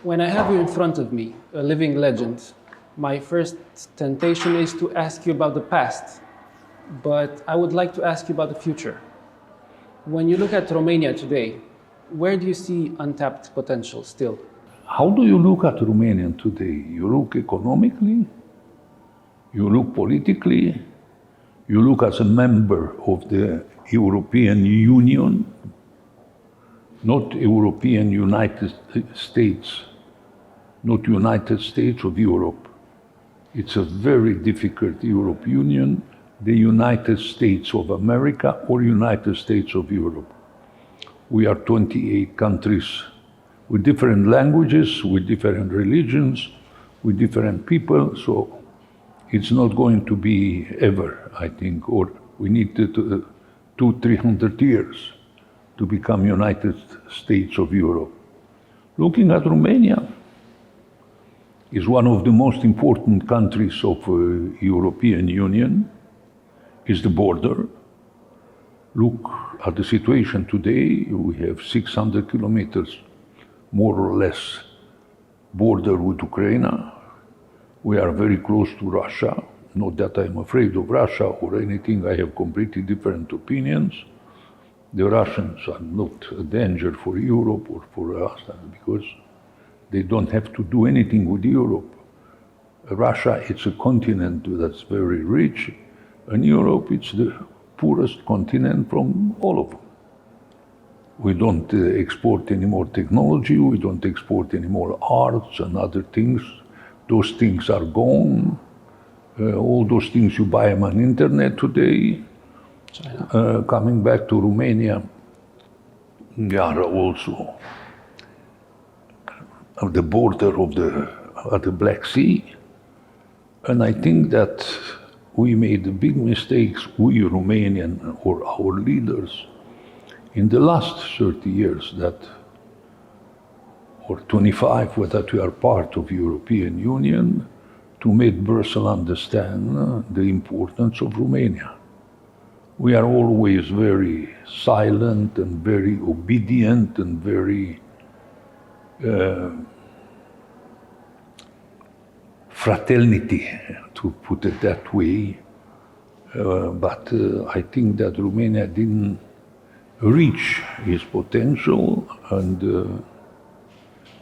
When I have you in front of me, a living legend, my first temptation is to ask you about the past, but I would like to ask you about the future. When you look at Romania today, where do you see untapped potential still? How do you look at Romania today? You look economically, you look politically, you look as a member of the European Union, not European United States, not United States of Europe. It's a very difficult European Union, the United States of America or United States of Europe. We are 28 countries with different languages, with different religions, with different people, so it's not going to be ever, I think, or we need 200-300 years to become United States of Europe. Looking at Romania, is one of the most important countries of European Union, is the border. Look at the situation today, we have 600 kilometers, more or less, border with Ukraine. We are very close to Russia. Not that I'm afraid of Russia or anything, I have completely different opinions. The Russians are not a danger for Europe or for us because they don't have to do anything with Europe. Russia, it's a continent that's very rich, and Europe, it's the poorest continent from all of them. We don't export any more technology, we don't export any more arts and other things. Those things are gone. All those things you buy them on internet today. Coming back to Romania, we are also at the border of the Black Sea. And I think that we made big mistakes, we Romanian or our leaders, in the last 30 years or 25, that we are part of European Union, to make Brussels understand the importance of Romania. We are always very silent and very obedient and very fraternity, to put it that way. But I think that Romania didn't reach its potential, and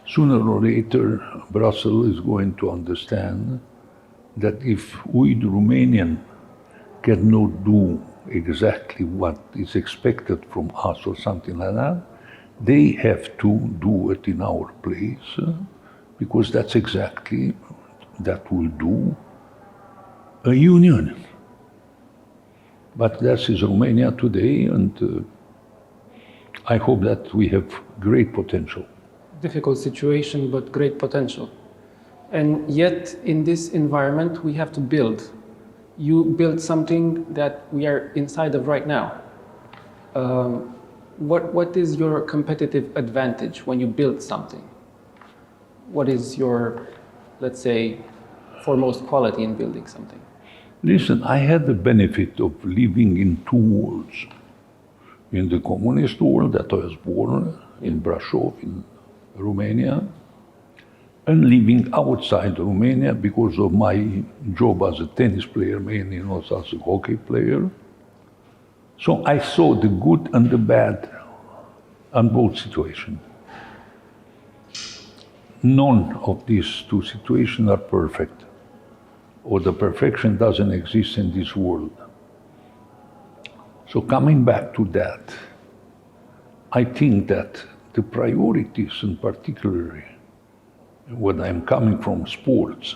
sooner or later Brussels is going to understand that if we, the Romanian, cannot do exactly what is expected from us or something like that, they have to do it in our place, because that's exactly that will do a union. But that is Romania today, and I hope that we have great potential. Difficult situation, but great potential. And yet, in this environment, we have to build. You build something that we are inside of right now. What is your competitive advantage when you build something? What is your, let's say, foremost quality in building something? Listen, I had the benefit of living in two worlds. In the communist world that I was born in Brașov, in Romania, and living outside Romania because of my job as a tennis player, mainly also as a hockey player. So I saw the good and the bad on both situations. None of these two situations are perfect, or the perfection doesn't exist in this world. So coming back to that, I think that the priorities, in particular, when I'm coming from sports,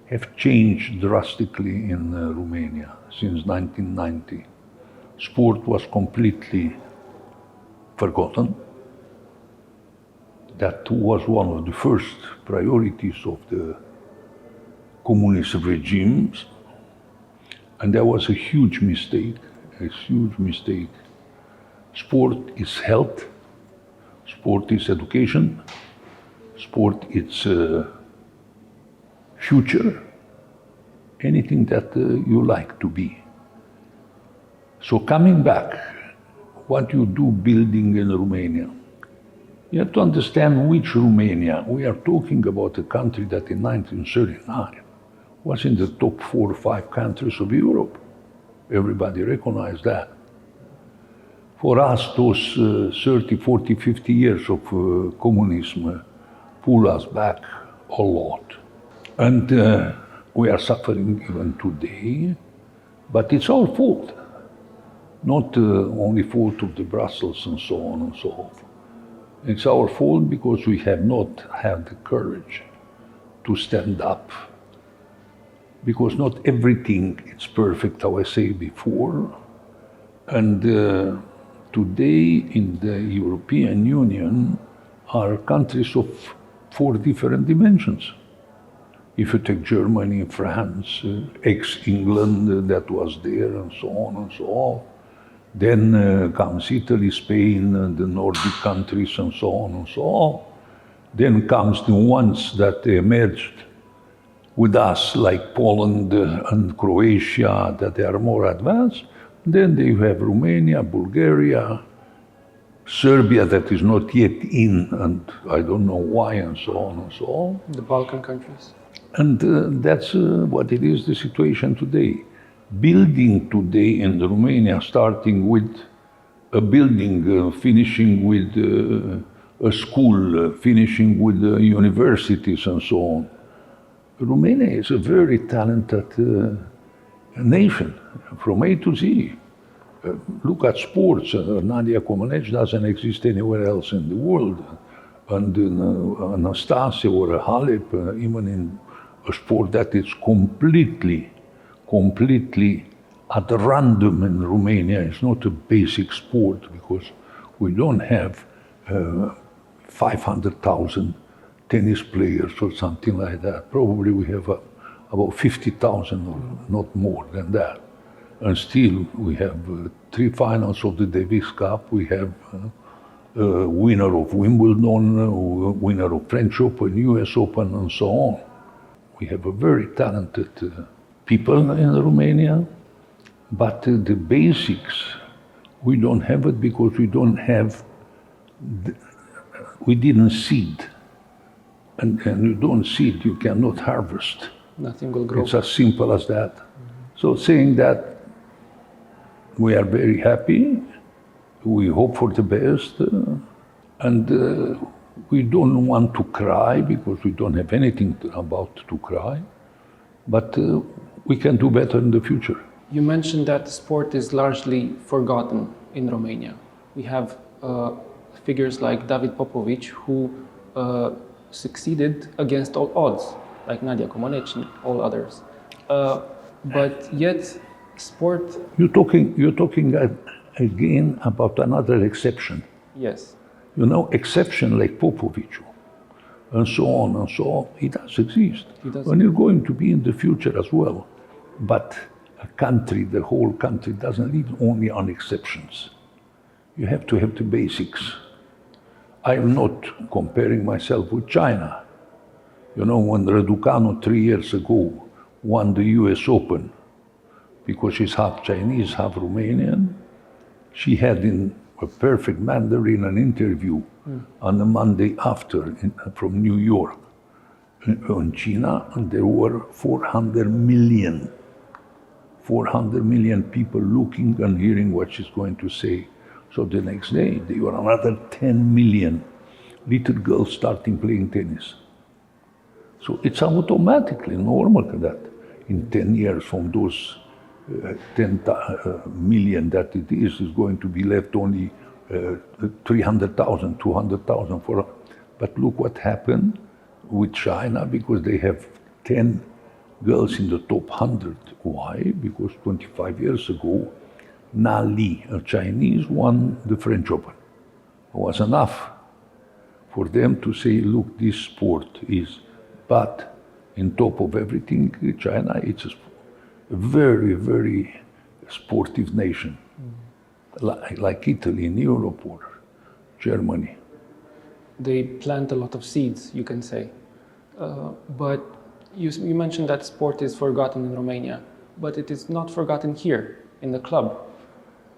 have changed drastically in Romania since 1990. Sport was completely forgotten. That was one of the first priorities of the communist regimes, and that was a huge mistake. A huge mistake. Sport is health, sport is education, sport is future, anything that you like to be. So coming back, what you do building in Romania, You have to understand which Romania. We are talking about a country that in 1939 was in the top 4 or 5 countries of Europe. Everybody recognized that. For us, those 30, 40, 50 years of communism pull us back a lot. And we are suffering even today, but it's our fault. Not only fault of the Brussels and so on and so forth. It's our fault because we have not had the courage to stand up. Because not everything is perfect, how I say before. And today in the European Union are countries of 4 different dimensions. If you take Germany, France, ex-England that was there and so on and so on. Then comes Italy, Spain, the Nordic countries and so on and so on. Then comes the ones that emerged with us, like Poland and Croatia, that they are more advanced. Then you have Romania, Bulgaria, Serbia that is not yet in, and I don't know why, and so on and so on. The Balkan countries. And that's what it is, the situation today. Building today in Romania, starting with a building, finishing with a school, finishing with universities and so on. Romania is a very talented nation, from A to Z. Look at sports. Nadia Comaneci doesn't exist anywhere else in the world. And Năstase or Halep, even in a sport that is completely at random in Romania. It's not a basic sport because we don't have 500,000 tennis players or something like that. Probably we have about 50,000 or not more than that. And still we have 3 finals of the Davis Cup. We have a winner of Wimbledon, a winner of French Open, US Open, and so on. We have a very talented people in Romania, but the basics, we don't have it because we don't have, we didn't seed. And you don't seed, you cannot harvest. Nothing will grow. It's as simple as that. So saying that, we are very happy, we hope for the best, and we don't want to cry because we don't have anything about to cry, but we can do better in the future. You mentioned that sport is largely forgotten in Romania. We have figures like David Popovici who succeeded against all odds, like Nadia Comaneci and all others. But yet, sport... You're talking again about another exception. Yes. You know, exception like Popovici and so on, it does exist. And it's going to be in the future as well. But a country, the whole country, doesn't live only on exceptions. You have to have the basics. I am not comparing myself with China. You know, when Raducanu 3 years ago won the US Open, because she's half Chinese, half Romanian, she had in a perfect Mandarin an interview on the Monday after from New York in China, and there were 400 million people looking and hearing what she's going to say. So the next day, there were another 10 million little girls starting playing tennis. So it's automatically normal that in 10 years from those 10 million that it is going to be left only 300,000, 200,000 for. But look what happened with China, because they have 10 girls in the top 100. Why? Because 25 years ago, Na Li, a Chinese, won the French Open. It was enough for them to say, look, this sport is, but on top of everything, China, it's a very, very sportive nation, like Italy in Europe or Germany. They plant a lot of seeds, you can say. But you mentioned that sport is forgotten in Romania, but it is not forgotten here in the club.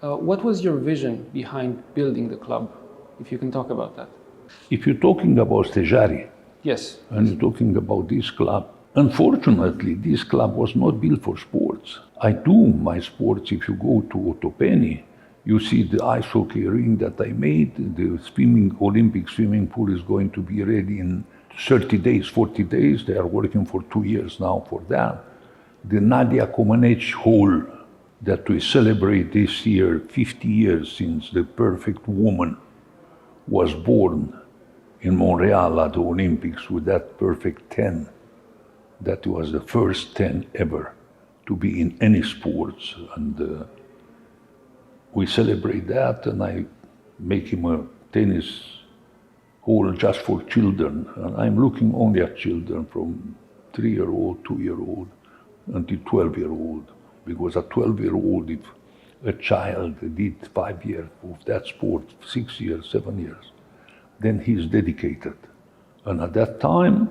What was your vision behind building the club, if you can talk about that? If you're talking about Stejarii, Yes. and you're talking about this club, unfortunately, this club was not built for sports. I do my sports. If you go to Otopeni, you see the ice hockey ring that I made. The Olympic swimming pool is going to be ready in 30 days, 40 days. They are working for 2 years now for that. The Nadia Comaneci Hall that we celebrate this year, 50 years since the perfect woman was born in Montreal at the Olympics with that perfect 10. That was the first 10 ever to be in any sports. And we celebrate that, and I make him a tennis hall just for children. And I'm looking only at children from 3-year-old, 2-year-old, until 12-year-old. Because at 12-year-old, if a child did 5 years of that sport, 6 years, 7 years, then he's dedicated. And at that time,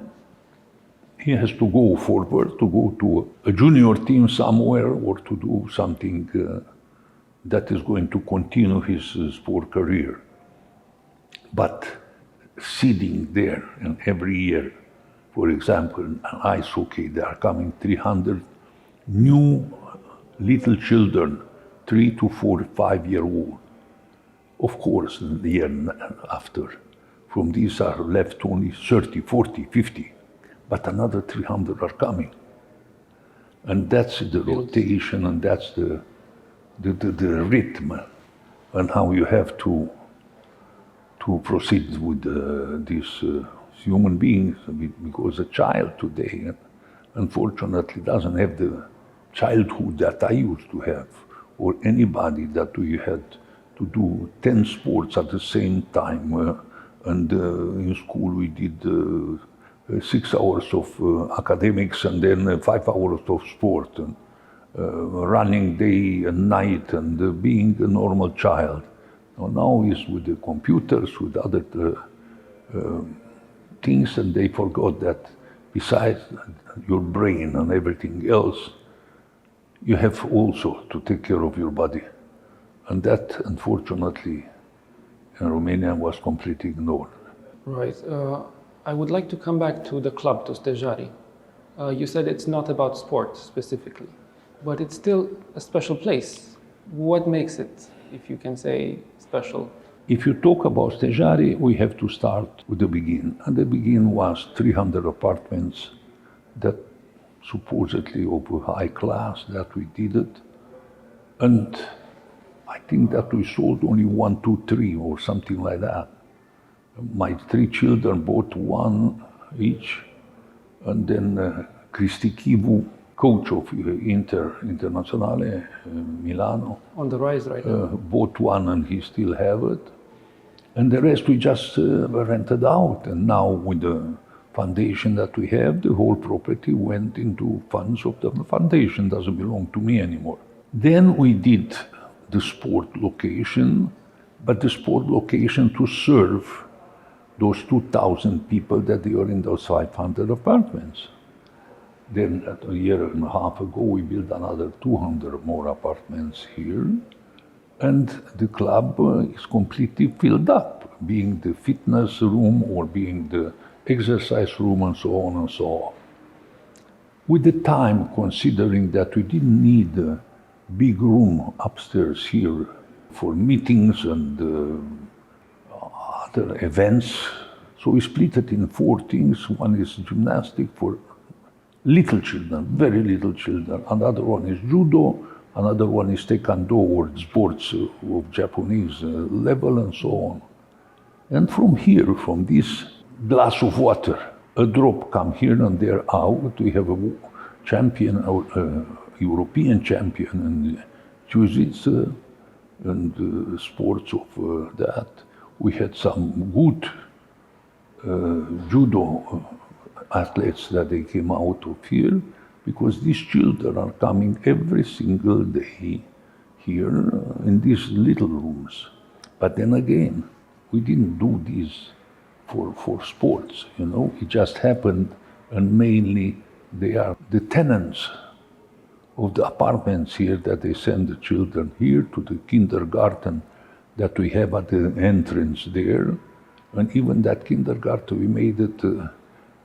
he has to go forward, to go to a junior team somewhere, or to do something that is going to continue his sport career. But sitting there, and every year, for example, in ice hockey, there are coming 300 new little children, 3 to 4, 5-year-old. Of course, the year after, from these are left only 30, 40, 50, but another 300 are coming. And that's the rotation, and that's the rhythm, and how you have to proceed with these human beings, because a child today, unfortunately, doesn't have the childhood that I used to have, or anybody that we had to do 10 sports at the same time. And in school we did 6 hours of academics and then 5 hours of sport, and running day and night, and being a normal child. Now is with the computers, with other things, and they forgot that besides your brain and everything else, you have also to take care of your body. And that, unfortunately, in Romania was completely ignored. Right. I would like to come back to the club, to Stejarii. You said it's not about sport specifically, but it's still a special place. What makes it, if you can say, special? If you talk about Stejarii, we have to start with the beginning. And the beginning was 300 apartments that supposedly of a high class, that we did it. And I think that we sold only 1, 2, 3 or something like that. My 3 children bought 1 each, and then Cristi Chivu, coach of Internazionale Milano, On the rise right now. bought 1 and he still have it. And the rest we just rented out. And now with the foundation that we have, the whole property went into funds of the foundation, doesn't belong to me anymore. Then we did the sport location, but the sport location to serve those 2,000 people that they are in those 500 apartments. Then a year and a half ago, we built another 200 more apartments here, and the club is completely filled up, being the fitness room or being the exercise room and so on and so on. With the time, considering that we didn't need a big room upstairs here for meetings and other events, so we split it in 4 things. One is gymnastic for little children, very little children. Another one is judo, another one is taekwondo or sports of Japanese level and so on. And from here, from this glass of water, a drop come here and there out. We have a champion, European champion in jiu-jitsu and sports of that. We had some good judo athletes that they came out of here, because these children are coming every single day here in these little rooms. But then again, we didn't do this for sports, you know, it just happened, and mainly they are the tenants of the apartments here that they send the children here to the kindergarten that we have at the entrance there, And even that kindergarten, we made it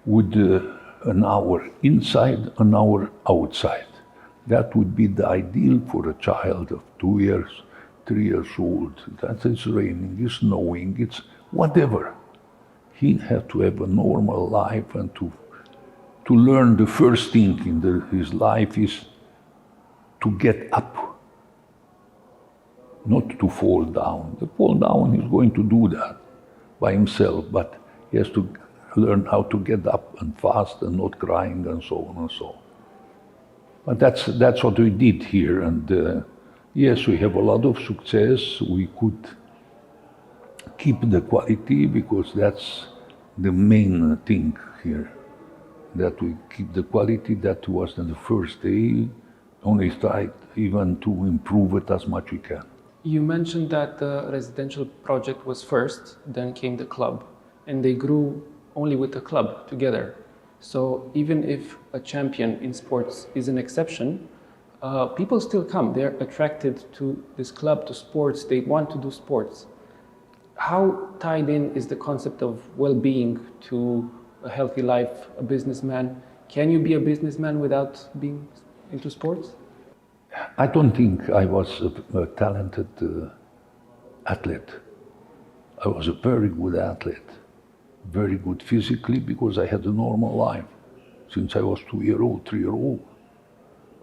with an hour inside, an hour outside. That would be the ideal for a child of 2 years, 3 years old. That it's raining, it's snowing, it's whatever. He had to have a normal life and to learn the first thing in his life is to get up, not to fall down. The fall down, he's going to do that by himself, but he has to learn how to get up and fast and not crying and so on and so on. But that's what we did here, and yes, we have a lot of success. We could keep the quality because that's the main thing here, that we keep the quality. That was in the first day, only tried even to improve it as much we can. You mentioned that the residential project was first, then came the club, and they grew only with the club together. So even if a champion in sports is an exception, people still come. They're attracted to this club, to sports. They want to do sports. How tied in is the concept of well-being to a healthy life, a businessman? Can you be a businessman without being into sports? I don't think I was a talented athlete. I was a very good athlete, very good physically because I had a normal life since I was 2-year-old, 3-year-old,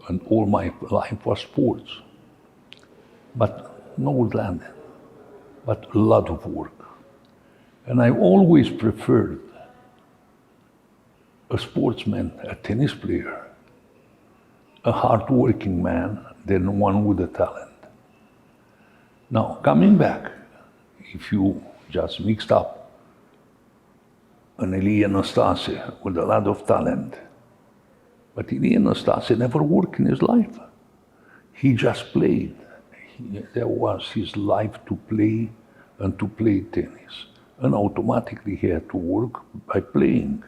and all my life was sports. But no land, but a lot of work. And I always preferred a sportsman, a tennis player, a hard-working man than one with a talent. Now, coming back, if you just mixed up an Năstase with a lot of talent, but Năstase never worked in his life. He just played. That was his life to play and to play tennis. And automatically he had to work by playing.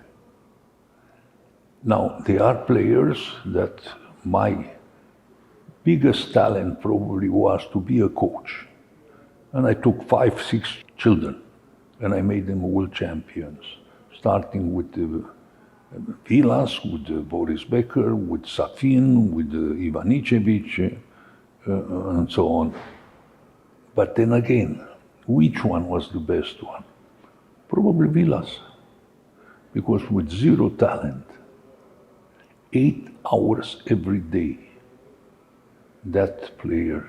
Now, there are players that my biggest talent probably was to be a coach. And I took 5, 6 children and I made them world champions, starting with Vilas, with Boris Becker, with Safin, with Ivanišević, and so on. But then again, which one was the best one? Probably Vilas, because with zero talent, 8 hours every day, that player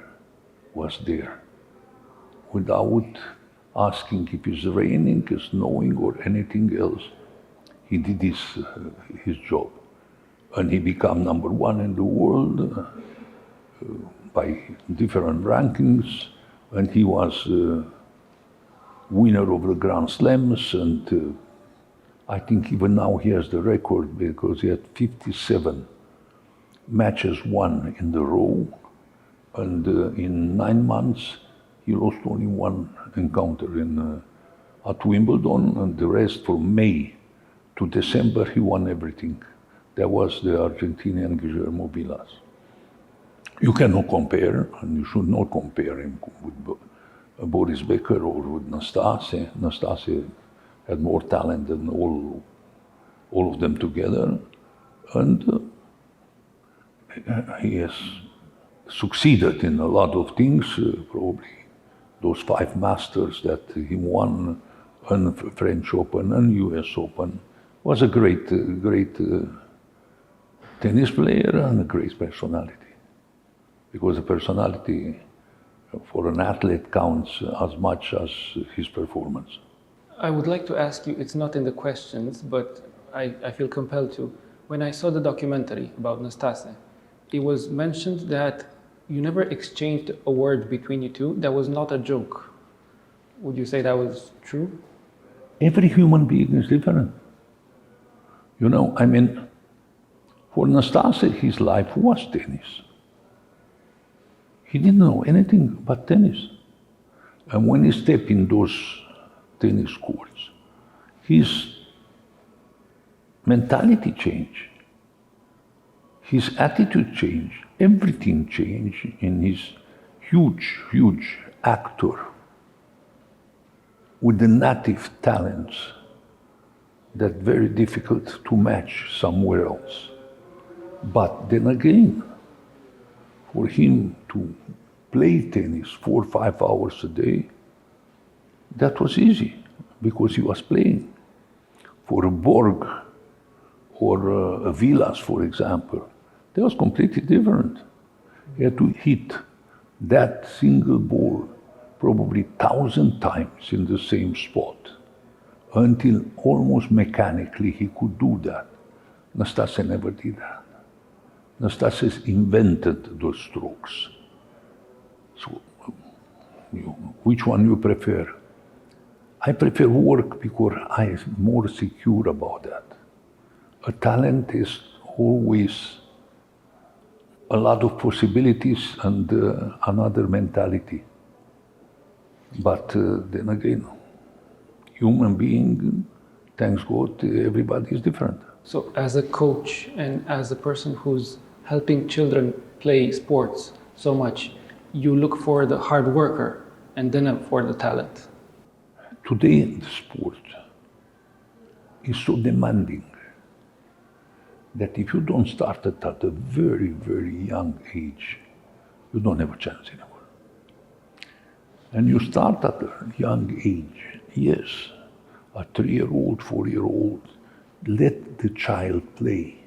was there, without asking if it's raining, it's snowing, or anything else. He did his job, and he became #1 in the world by different rankings, and he was winner of the Grand Slams, and I think even now he has the record because he had 57 matches won in the row, and in 9 months he lost only one encounter at Wimbledon, and the rest from May to December he won everything. That was the Argentinian Guillermo Vilas. You cannot compare, and you should not compare him with Boris Becker or with Năstase. Năstase had more talent than all of them together, and he has succeeded in a lot of things. Probably those 5 Masters that he won, and French Open and US Open, was a great tennis player and a great personality. Because the personality for an athlete counts as much as his performance. I would like to ask you, it's not in the questions, but I feel compelled to. When I saw the documentary about Năstase, it was mentioned that you never exchanged a word between you two that was not a joke. Would you say that was true? Every human being is different. You know, I mean, for Năstase, his life was tennis. He didn't know anything but tennis. And when he stepped in those tennis courts, his mentality changed. His attitude changed. Everything changed in his huge actor. with the native talents that very difficult to match somewhere else. But then again, for him to play tennis 4 or 5 hours a day, that was easy because he was playing. For a Borg or a Vilas, for example, that was completely different. He had to hit that single ball probably 1,000 times in the same spot until almost mechanically he could do that. Năstase never did that. Năstase invented those strokes. So, which one you prefer? I prefer work because I am more secure about that. A talent is always a lot of possibilities and another mentality. But then again, human being, thanks God, everybody is different. So as a coach and as a person who's helping children play sports so much, you look for the hard worker and then for the talent. Today, the sport is so demanding that if you don't start it at a very, very young age, you don't have a chance anymore. And you start at a young age, yes, a 3-year-old, 4-year-old, let the child play,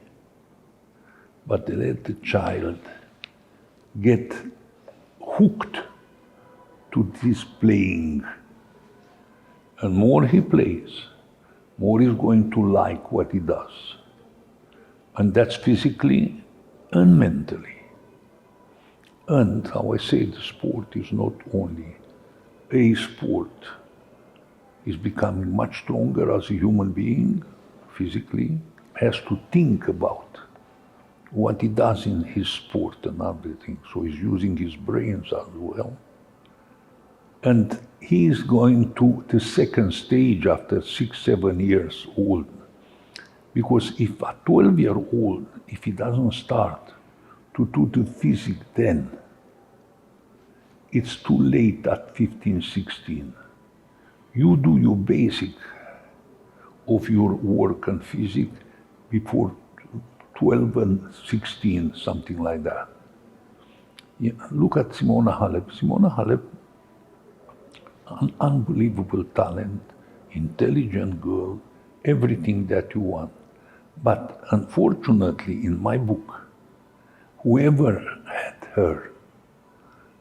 but let the child get hooked to this playing. And more he plays, more he's going to like what he does. And that's physically and mentally. And how I say, the sport is not only a sport, he's becoming much stronger as a human being, physically, has to think about what he does in his sport and everything. So he's using his brains as well. And he is going to the second stage after 6-7 years old. Because if a 12-year-old, if he doesn't start to do the physics then, it's too late at 15, 16. You do your basic of your work and physics before 12 and 16, something like that. Yeah, look at Simona Halep. Simona Halep, an unbelievable talent, intelligent girl, everything that you want. But unfortunately, in my book, whoever had her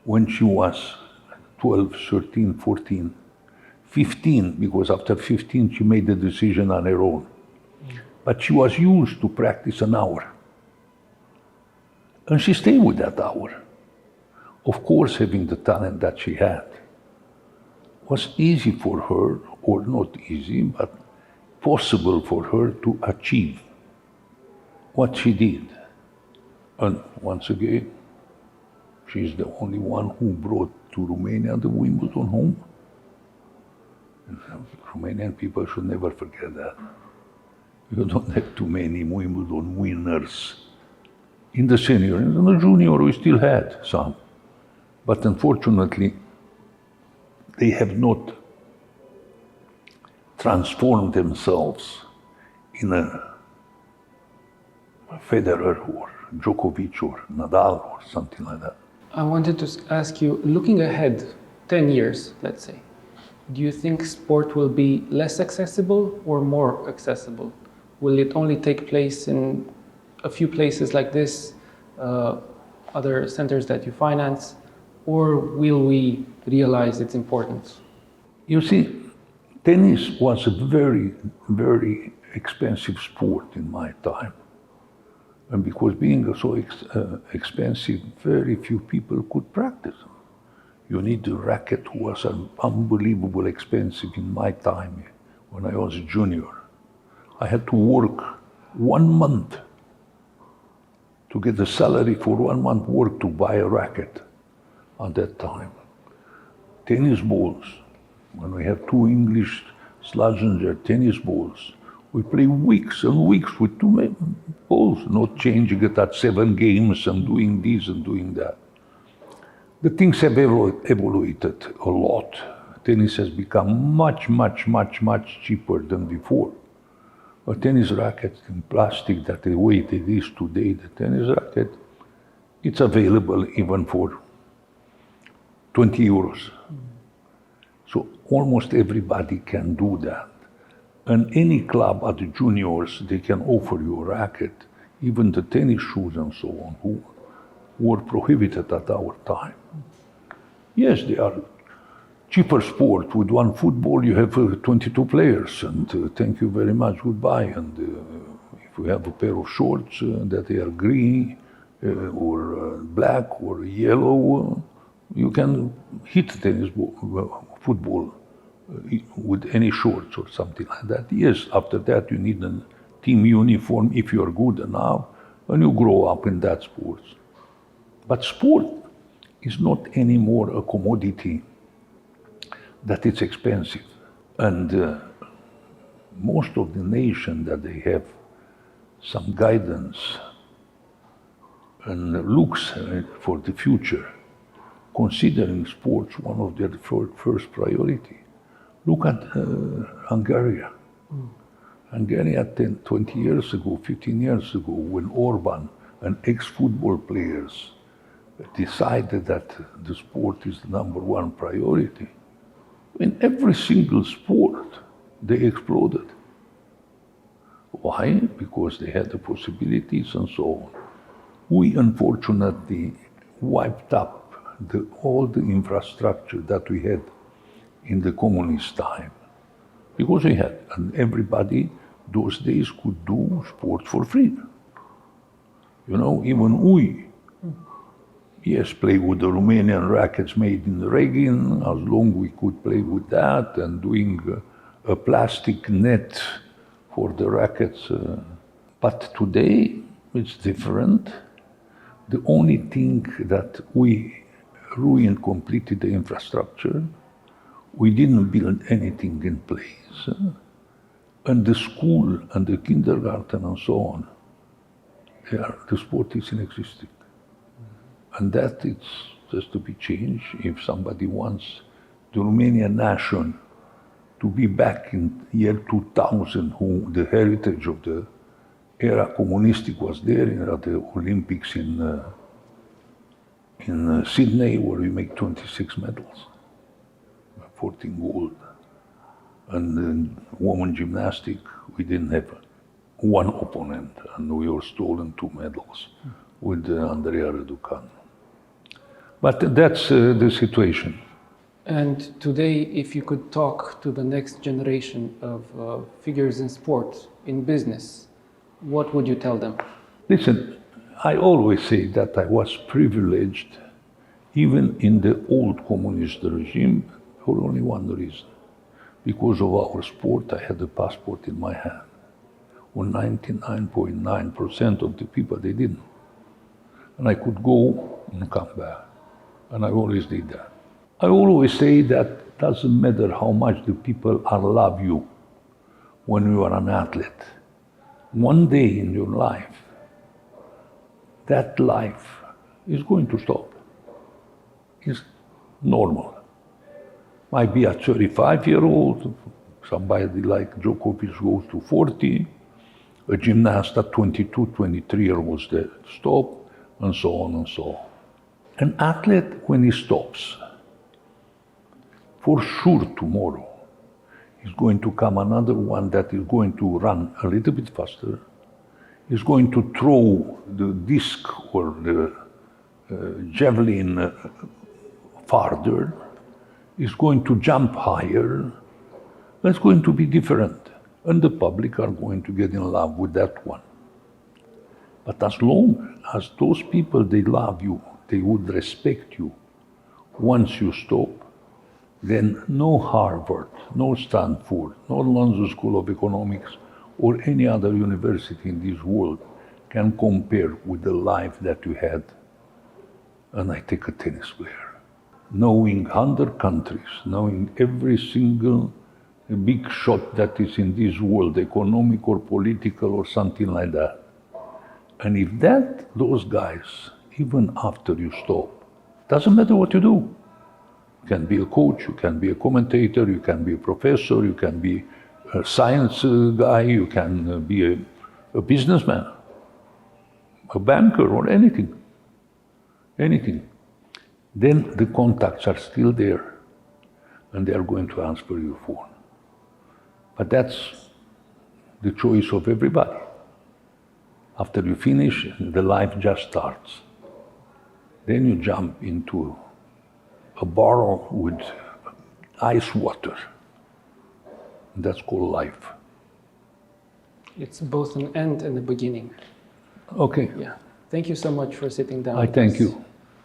when she was 12, 13, 14, 15, because after 15 she made the decision on her own. But she was used to practice an hour. And she stayed with that hour. Of course, having the talent that she had was easy for her, or not easy, but possible for her to achieve what she did. And once again, she's the only one who brought to Romania the Wimbledon home. And Romanian people should never forget that. You don't have too many Wimbledon winners. In the senior, in the junior, we still had some. But unfortunately, they have not transformed themselves in a Federer or Djokovic or Nadal or something like that. I wanted to ask you, looking ahead 10 years, let's say, do you think sport will be less accessible or more accessible? Will it only take place in a few places like this, other centers that you finance, or will we realize its importance? You see, tennis was a very, very expensive sport in my time. And because being so expensive, very few people could practice. You need a racket who was unbelievable expensive in my time when I was a junior. I had to work 1 month to get a salary for 1 month work to buy a racket at that time. Tennis balls, when we have 2 English Slazenger tennis balls, we play weeks and weeks with 2 balls, not changing it at 7 games and doing this and doing that. The things have evoluted a lot Tennis has become much, much, much, much cheaper than before. A tennis racket in plastic, that the weight it is today, the tennis racket, it's available even for 20 euros. So almost everybody can do that. And any club at the juniors, they can offer you a racket, even the tennis shoes and so on, who were prohibited at our time. Yes, they are cheaper sport. With one football, you have 22 players, and thank you very much, goodbye. And if you have a pair of shorts that they are green or black or yellow, you can hit tennis football with any shorts or something like that. Yes, after that you need a team uniform if you are good enough, and you grow up in that sport. But sport is not anymore a commodity that it's expensive. And most of the nations that they have some guidance and looks for the future, considering sports one of their first priority. Look at Hungary. Hungary 10, 20 years ago, 15 years ago, when Orban and ex-football players decided that the sport is the number one priority, in every single sport, they exploded. Why? Because they had the possibilities and so on. We unfortunately wiped up all the infrastructure that we had in the communist time. Because we had, and everybody those days could do sport for free. You know, even we, yes, play with the Romanian rackets made in Reghin, as long we could play with that, and doing a plastic net for the rackets. But today, it's different. The only thing that we ruined completely the infrastructure, we didn't build anything in place. And the school and the kindergarten and so on, the sport is inexistent. And that it's just to be changed if somebody wants the Romanian nation to be back in year 2000, who the heritage of the era communistic was there at the Olympics in Sydney, where we make 26 medals, 14 gold. And in women gymnastic, we didn't have one opponent, and we were stolen 2 medals with Andrea Răducanu. But that's the situation. And today, if you could talk to the next generation of figures in sport, in business, what would you tell them? Listen, I always say that I was privileged, even in the old communist regime, for only one reason. Because of our sport, I had a passport in my hand. When 99.9% of the people, they didn't. And I could go and come back. And I always did that. I always say that it doesn't matter how much the people love you when you are an athlete. One day in your life, that life is going to stop. It's normal. Might be a 35-year-old, somebody like Djokovic goes to 40, a gymnast at 22, 23-year-olds that stop, and so on and so on. An athlete, when he stops, for sure tomorrow is going to come another one that is going to run a little bit faster, is going to throw the disc or the javelin farther, is going to jump higher. It's going to be different. And the public are going to get in love with that one. But as long as those people, they love you, they would respect you. Once you stop, then no Harvard, no Stanford, no London School of Economics, or any other university in this world can compare with the life that you had. And I take a tennis player. Knowing 100 countries, knowing every single big shot that is in this world, economic or political or something like that. And if those guys, even after you stop, doesn't matter what you do, You can be a coach, you can be a commentator, you can be a professor, you can be a science guy, you can be a businessman, a banker, or anything. Anything. Then the contacts are still there, and they are going to answer your phone. But that's the choice of everybody. After you finish, the life just starts. Then you jump into a barrel with ice water. That's called life. It's both an end and a beginning. Okay. Yeah. Thank you so much for sitting down. I thank you.